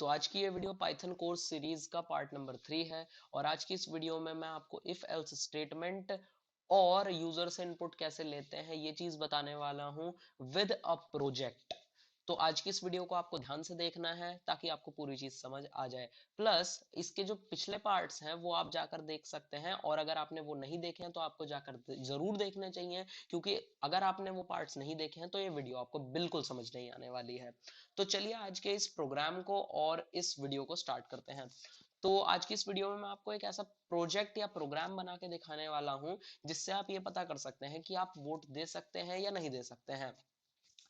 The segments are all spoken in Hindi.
तो आज की ये वीडियो पाइथन कोर्स सीरीज का पार्ट नंबर 3 है और आज की इस वीडियो में मैं आपको इफ एल्स स्टेटमेंट और यूजर से इनपुट कैसे लेते हैं ये चीज बताने वाला हूं विद अ प्रोजेक्ट। तो आज की इस वीडियो को आपको ध्यान से देखना है ताकि आपको पूरी चीज समझ आ जाए। प्लस इसके जो पिछले पार्ट्स हैं वो आप जाकर देख सकते हैं और अगर आपने वो नहीं देखे हैं तो आपको जाकर जरूर देखने चाहिए, क्योंकि अगर आपने वो पार्ट्स नहीं देखे हैं तो ये वीडियो आपको बिल्कुल समझ नहीं आने वाली है। तो चलिए आज के इस प्रोग्राम को और इस वीडियो को स्टार्ट करते हैं। तो आज की इस वीडियो में मैं आपको एक ऐसा प्रोजेक्ट या प्रोग्राम बना के दिखाने वाला हूं जिससे आप ये पता कर सकते हैं कि आप वोट दे सकते हैं या नहीं दे सकते हैं।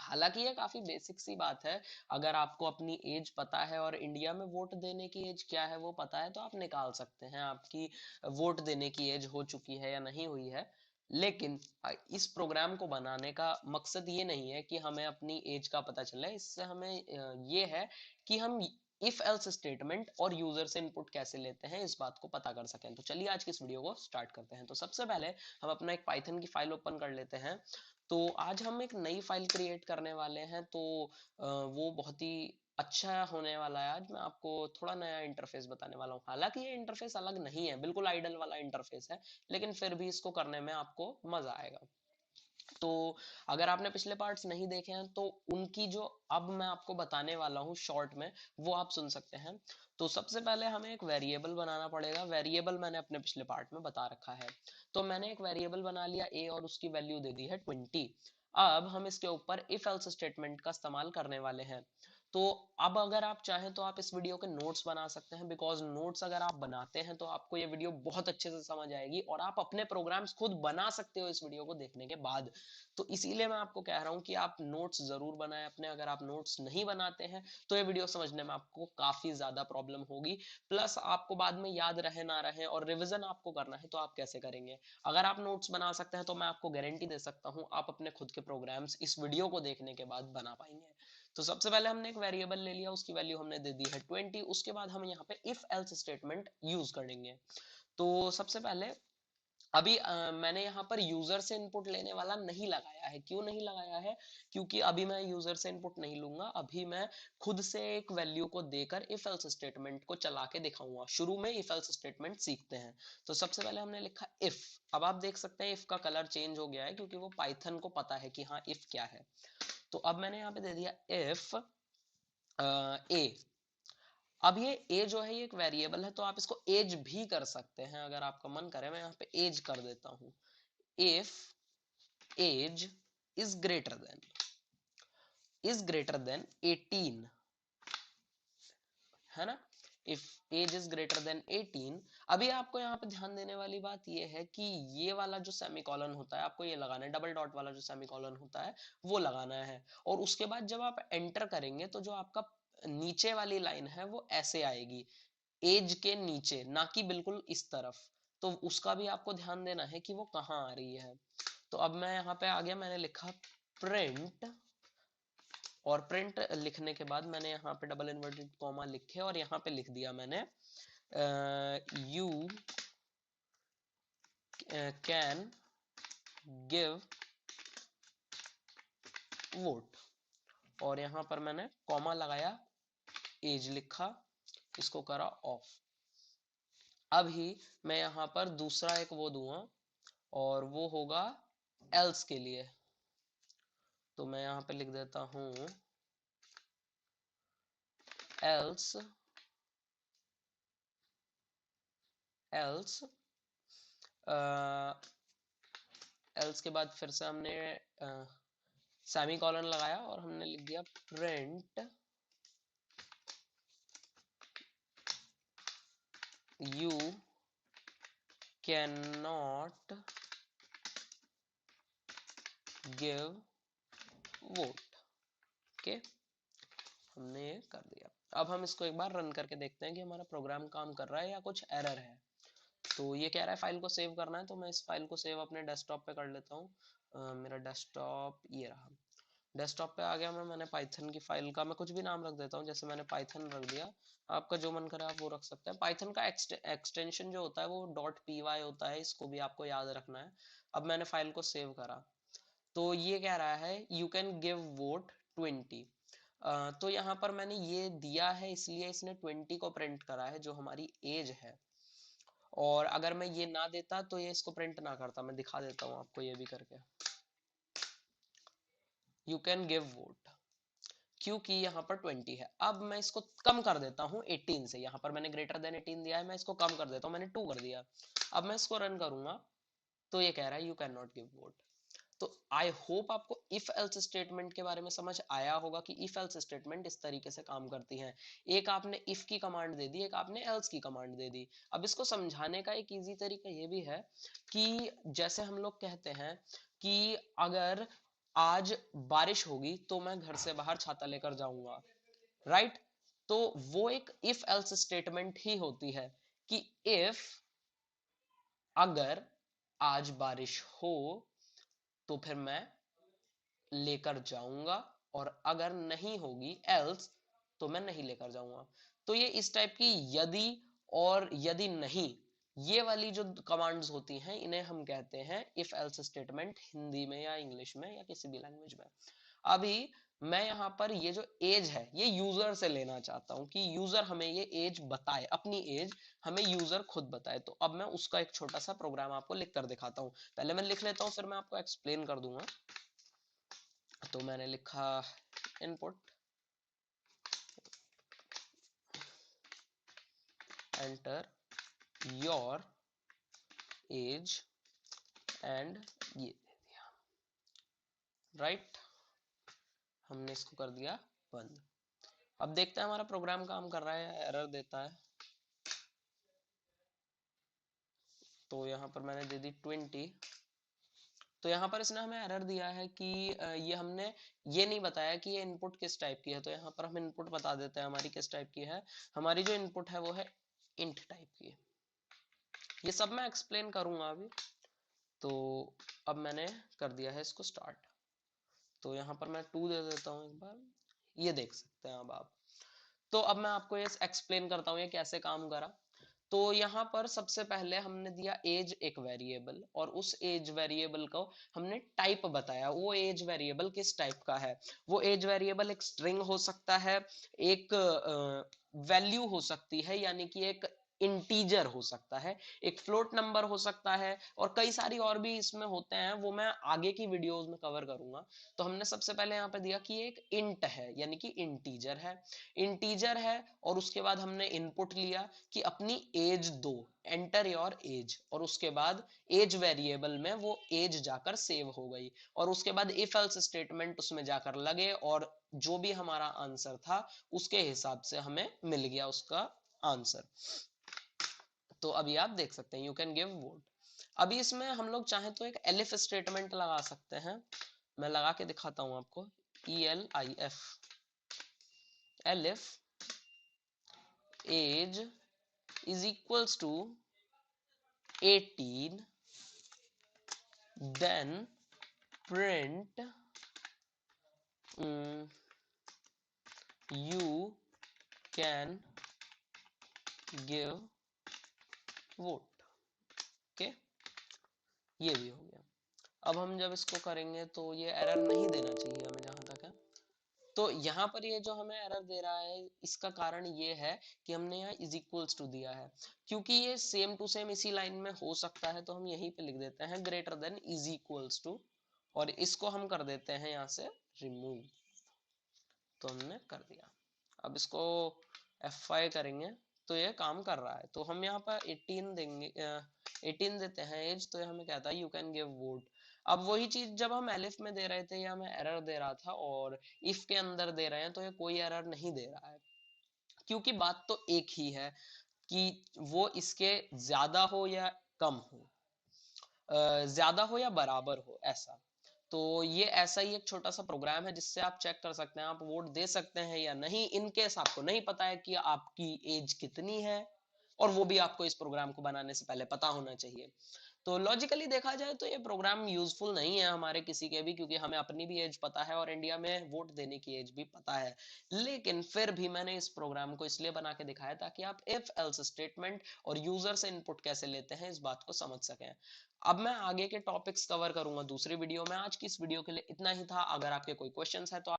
हालांकि ये काफी बेसिक सी बात है। अगर आपको अपनी एज पता है और इंडिया में वोट देने की एज क्या है वो पता है तो आप निकाल सकते हैं आपकी वोट देने की एज हो चुकी है या नहीं हुई है। लेकिन इस प्रोग्राम को बनाने का मकसद ये नहीं है कि हमें अपनी एज का पता चले। इससे हमें ये है कि हम इफ एल्स स्टेटमेंट और यूजर से इनपुट कैसे लेते हैं इस बात को पता कर सकें। तो चलिए आज की इस वीडियो को स्टार्ट करते हैं। तो सबसे पहले हम अपना एक पाइथन की फाइल ओपन कर लेते हैं। तो आज हम एक नई फाइल क्रिएट करने वाले हैं। तो वो बहुत ही अच्छा होने वाला है। आज मैं आपको थोड़ा नया इंटरफेस बताने वाला हूँ। हालांकि ये इंटरफेस अलग नहीं है, बिल्कुल आइडल वाला इंटरफेस है, लेकिन फिर भी इसको करने में आपको मजा आएगा। तो अगर आपने पिछले पार्ट्स नहीं देखे हैं तो उनकी जो अब मैं आपको बताने वाला हूँ शॉर्ट में वो आप सुन सकते हैं। तो सबसे पहले हमें एक वेरिएबल बनाना पड़ेगा। वेरिएबल मैंने अपने पिछले पार्ट में बता रखा है। तो मैंने एक वेरिएबल बना लिया ए और उसकी वैल्यू दे दी है 20। अब हम इसके ऊपर इफ एल्स स्टेटमेंट का इस्तेमाल करने वाले हैं। तो अब अगर आप चाहें तो आप इस वीडियो के नोट्स बना सकते हैं, बिकॉज नोट्स अगर आप बनाते हैं तो आपको ये वीडियो बहुत अच्छे से समझ आएगी और आप अपने प्रोग्राम्स खुद बना सकते हो इस वीडियो को देखने के बाद। तो इसीलिए मैं आपको कह रहा हूँ कि आप नोट्स जरूर बनाएं अपने। अगर आप नोट्स नहीं बनाते हैं तो ये वीडियो समझने में आपको काफी ज्यादा प्रॉब्लम होगी। प्लस आपको बाद में याद रहे ना रहे और रिवीजन आपको करना है तो आप कैसे करेंगे। अगर आप नोट्स बना सकते हैं तो मैं आपको गारंटी दे सकता हूँ आप अपने खुद के प्रोग्राम्स इस वीडियो को देखने के बाद बना पाएंगे। तो सबसे पहले हमने एक वेरिएबल ले लिया, उसकी वैल्यू हमने दे दी है 20। उसके बाद हम यहाँ पे इफ एल्स स्टेटमेंट यूज करेंगे। तो सबसे पहले अभी मैंने यहाँ पर यूजर से इनपुट लेने वाला नहीं लगाया है। क्यों नहीं लगाया है? क्योंकि अभी मैं यूजर से इनपुट नहीं लूंगा। अभी मैं खुद से एक वैल्यू को देकर इफ एल्स स्टेटमेंट को चला के दिखाऊंगा। शुरू में इफ एल्स स्टेटमेंट सीखते हैं। तो सबसे पहले हमने लिखा इफ। अब आप देख सकते हैं इफ का कलर चेंज हो गया है क्योंकि वो पाइथन को पता है कि हाँ इफ क्या है। तो अब मैंने यहाँ पे दे दिया इफ ए। अब ये ए जो है ये एक वेरिएबल है तो आप इसको एज भी कर सकते हैं अगर आपका मन करे। मैं यहाँ पे एज कर देता हूँ। If age is greater than 18, है ना। If age is greater than 18। अभी आपको यहाँ पे ध्यान देने वाली बात ये है कि ये वाला जो सेमीकोलन होता है आपको ये लगाना है। डबल डॉट वाला जो सेमीकोलन होता है वो लगाना है। और उसके बाद जब आप एंटर करेंगे तो जो आपका नीचे वाली लाइन है वो ऐसे आएगी, एज के नीचे, ना कि बिल्कुल इस तरफ। तो उसका भी आपको ध्यान देना है कि वो कहाँ आ रही है। तो अब मैं यहाँ पे आ गया, मैंने लिखा प्रिंट। और प्रिंट लिखने के बाद मैंने यहाँ पे डबल इन्वर्टेड कॉमा लिखे और यहाँ पे लिख दिया मैंने यू कैन गिव वोट। और यहाँ पर मैंने कॉमा लगाया, एज लिखा, इसको करा ऑफ। अभी मैं यहाँ पर दूसरा एक वो दूंगा और वो होगा एल्स के लिए। तो मैं यहाँ पे लिख देता हूँ एल्स एल्स एल्स के बाद फिर से हमने सेमी कॉलन लगाया और हमने लिख दिया print you can not give vote. Okay, हमने ये कर दिया। अब हम इसको एक बार रन करके देखते हैं कि हमारा प्रोग्राम काम कर रहा है या कुछ एरर है। तो ये कह रहा है फाइल को सेव करना है, तो मैं इस फाइल को सेव अपने डेस्कटॉप पे कर लेता हूँ। मेरा डेस्कटॉप ये रहा। डेस्कटॉप पे आ गया मैंने पाइथन की फाइल का मैं कुछ भी नाम रख देता हूँ, जैसे मैंने पाइथन रख दिया। आपका जो मन करे आप वो रख सकते हैं। पाइथन का एक्सटेंशन जो होता है वो .py होता है, इसको भी आपको याद रखना है। अब मैंने फाइल को सेव करा तो ये कह रहा है यू कैन गिव वोट 20। तो यहाँ पर मैंने ये दिया है, इसलिए इसने 20 को प्रिंट करा है जो हमारी एज है। और अगर मैं ये ना देता तो ये इसको प्रिंट ना करता। मैं दिखा देता हूँ आपको ये भी करके। यू कैन गिव वोट, क्योंकि यहाँ पर 20 है। अब मैं इसको कम कर देता हूँ 18 से। यहाँ पर मैंने ग्रेटर देन 18 दिया है, मैं इसको कम कर देता हूँ, मैंने 2 कर दिया। अब मैं इसको रन करूंगा तो ये कह रहा है you can not give vote. तो आई होप आपको इफ एल्स स्टेटमेंट के बारे में समझ आया होगा कि इफ एल्स स्टेटमेंट इस तरीके से काम करती हैं। एक आपने इफ की कमांड दे दी, एक आपने एल्स की कमांड दे दी। अब इसको समझाने का एक इजी तरीका ये भी है कि जैसे हम लोग कहते हैं कि अगर आज बारिश होगी तो मैं घर से बाहर छाता लेकर जाऊंगा, राइट? तो वो एक इफ एल्स स्टेटमेंट ही होती है कि इफ अगर आज बारिश हो तो फिर मैं लेकर जाऊंगा, और अगर नहीं होगी एल्स तो मैं नहीं लेकर जाऊंगा। तो ये इस टाइप की यदि और यदि नहीं, ये वाली जो कमांड्स होती हैं इन्हें हम कहते हैं इफ एल्स स्टेटमेंट, हिंदी में या इंग्लिश में या किसी भी लैंग्वेज में। अभी मैं यहाँ पर ये जो एज है ये यूजर से लेना चाहता हूँ कि यूजर हमें ये एज बताए, अपनी एज हमें यूजर खुद बताए। तो अब मैं उसका एक छोटा सा प्रोग्राम आपको लिख कर दिखाता हूँ। पहले मैं लिख लेता हूँ, फिर मैं आपको एक्सप्लेन कर दूंगा। तो मैंने लिखा input enter your age and ये दे दिया, राइट? हमने इसको कर दिया बंद। अब देखते हैं हमारा प्रोग्राम काम कर रहा है, एरर देता है। तो यहाँ पर मैंने दे दी 20। तो यहाँ पर इसने हमें एरर दिया है कि ये हमने ये नहीं बताया कि ये इनपुट किस टाइप की है। तो यहाँ पर हम इनपुट बता देते हैं हमारी किस टाइप की है। हमारी जो इनपुट है वो है इंट टाइप की। ये सब मैं एक्सप्लेन करूंगा अभी। तो अब मैंने कर दिया है इसको स्टार्ट। तो यहाँ पर मैं 2 दे देता हूँ एक बार, ये देख सकते हैं अब आप। तो अब मैं आपको ये एक्सप्लेन करता हूँ ये कैसे काम करा। तो यहाँ पर सबसे पहले हमने दिया एज एक वेरिएबल, और उस एज वेरिएबल को हमने टाइप बताया। वो एज वेरिएबल किस टाइप का है? वो एज वेरिएबल एक स्ट्रिंग हो सकता है, एक वैल्यू हो सकती है, यानी कि एक इंटीजर हो सकता है, एक फ्लोट नंबर हो सकता है, और कई सारी और भी इसमें होते हैं, वो मैं आगे की वीडियोस में कवर करूंगा। तो हमने सबसे पहले यहाँ पे दिया कि एक इंट है, यानी कि इंटीजर है। इंटीजर है और उसके बाद हमने इनपुट लिया कि अपनी एज दो, एंटर योर एज, और उसके बाद एज वेरिएबल में वो एज जाकर सेव हो गई, और उसके बाद इफ एल्स स्टेटमेंट उसमें जाकर लगे, और जो भी हमारा आंसर था उसके हिसाब से हमें मिल गया उसका आंसर। तो अभी आप देख सकते हैं यू कैन गिव वोट। अभी इसमें हम लोग चाहें तो एक एलिफ स्टेटमेंट लगा सकते हैं। मैं लगा के दिखाता हूं आपको। ELIF, elif age is equals to 18, then print you can give vote। Okay, ये भी हो गया। अब हम जब इसको करेंगे तो ये एरर नहीं देना चाहिए हमें, जहां तक है। तो यहाँ पर ये जो हमें एरर दे रहा है इसका कारण ये है कि हमने यहाँ इज इक्वल्स टू दिया है। क्योंकि ये सेम टू सेम इसी लाइन में हो सकता है तो हम यहीं पे लिख देते हैं greater than is equals to, और इसको हम कर देते हैं यहाँ से रिमूव। तो हमने कर दिया। अब इसको F5 करेंगे तो ये काम कर रहा है। तो हम यहाँ पर 18 देंगे, 18 देते हैं एज, तो ये हमें कहता है यू कैन गिव वोट। अब वही चीज जब हम एलिफ में दे रहे थे ये हमें एरर दे रहा था, और इफ के अंदर दे रहे हैं तो ये कोई एरर नहीं दे रहा है, क्योंकि बात तो एक ही है कि वो इसके ज्यादा हो या कम हो, ज्यादा हो या बराबर हो, ऐसा। तो ये ऐसा ही एक छोटा सा प्रोग्राम है जिससे आप चेक कर सकते हैं आप वोट दे सकते हैं या नहीं, इनकेस आपको नहीं पता है कि आपकी एज कितनी है, और वो भी आपको इस प्रोग्राम को बनाने से पहले पता होना चाहिए। तो लॉजिकली देखा जाए तो ये प्रोग्राम यूजफुल नहीं है हमारे किसी के भी, क्योंकि हमें अपनी भी एज पता है और इंडिया में वोट देने की एज भी पता है। लेकिन फिर भी मैंने इस प्रोग्राम को इसलिए बना के दिखाया ताकि आप इफ एल्स स्टेटमेंट और यूजर से इनपुट कैसे लेते हैं इस बात को समझ सकें। अब मैं आगे के टॉपिक्स कवर करूंगा दूसरी वीडियो में। आज की इस वीडियो के लिए इतना ही था। अगर आपके कोई क्वेश्चंस है तो